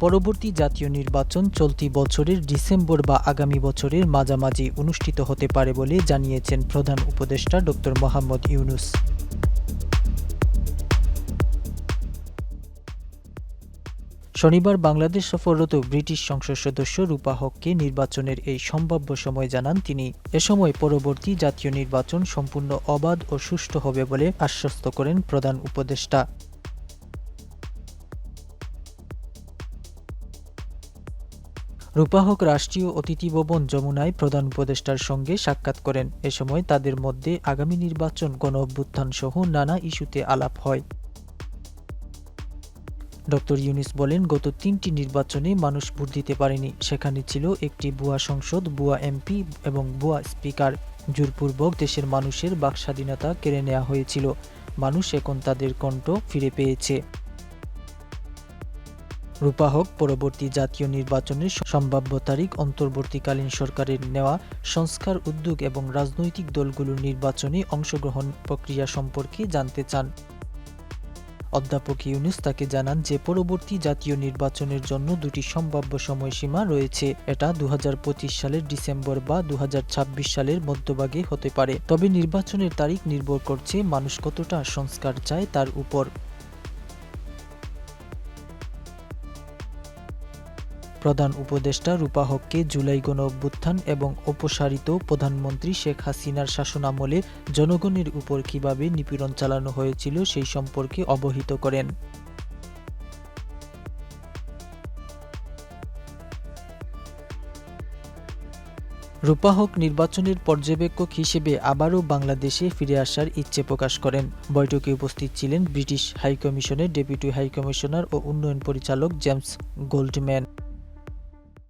পরবর্তী জাতীয় নির্বাচন চলতি বছরের ডিসেম্বর বা আগামী বছরের মাঝামাঝি অনুষ্ঠিত হতে পারে বলে জানিয়েছেন প্রধান উপদেষ্টা ড. মোহাম্মদ ইউনূস। শনিবার বাংলাদেশ সফররত ব্রিটিশ সংসদ সদস্য রূপা হককে নির্বাচনের এই সম্ভাব্য সময় জানান তিনি। এ সময় পরবর্তী জাতীয় নির্বাচন সম্পূর্ণ অবাধ ও সুষ্ঠু হবে বলে আশ্বস্ত করেন প্রধান উপদেষ্টা। রূপা হক রাষ্ট্রীয় অতিথি ভবন যমুনায় প্রধান উপদেষ্টার সঙ্গে সাক্ষাৎ করেন। এ সময় তাদের মধ্যে আগামী নির্বাচন, গণঅভ্যুত্থান সহ নানা ইস্যুতে আলাপ হয়। ড. ইউনূস বলেন, গত ৩টি নির্বাচনে মানুষ ভোট দিতে পারেনি। সেখানে ছিল একটি ভুয়া সংসদ, ভুয়া এমপি এবং ভুয়া স্পিকার। জোরপূর্বক দেশের মানুষের বাকস্বাধীনতা কেড়ে নেওয়া হয়েছিল। মানুষ এখন তাদের কণ্ঠ ফিরে পেয়েছে। রূপা হক পরবর্তী জাতীয় নির্বাচনের সম্ভাব্য তারিখ, অন্তর্বর্তীকালীন সরকারের নেওয়া সংস্কার উদ্যোগ এবং রাজনৈতিক দলগুলোর নির্বাচনে অংশগ্রহণ প্রক্রিয়া সম্পর্কে জানতে চান। অধ্যাপক ইউনূস তাকে জানান যে পরবর্তী জাতীয় নির্বাচনের জন্য দুটি সম্ভাব্য সময়সীমা রয়েছে। এটা 2025 সালের ডিসেম্বর বা 2026 সালের মধ্যভাগে হতে পারে। তবে নির্বাচনের তারিখ নির্ভর করছে মানুষ কতটা সংস্কার চায় তার উপর। প্রধান উপদেষ্টা রূপা হককে জুলাই গণঅভ্যুত্থান এবং অপসারিত প্রধানমন্ত্রী শেখ হাসিনার শাসনামলে জনগণের উপর কিভাবে নিপীড়ন চালানো হয়েছিল সেই সম্পর্কে অবহিত করেন। রূপা হক নির্বাচনের পর্যবেক্ষক হিসেবে আবারও বাংলাদেশে ফিরে আসার ইচ্ছে প্রকাশ করেন। বৈঠকে উপস্থিত ছিলেন ব্রিটিশ হাইকমিশনের ডেপুটি হাইকমিশনার ও উন্নয়ন পরিচালক জেমস গোল্ডম্যান।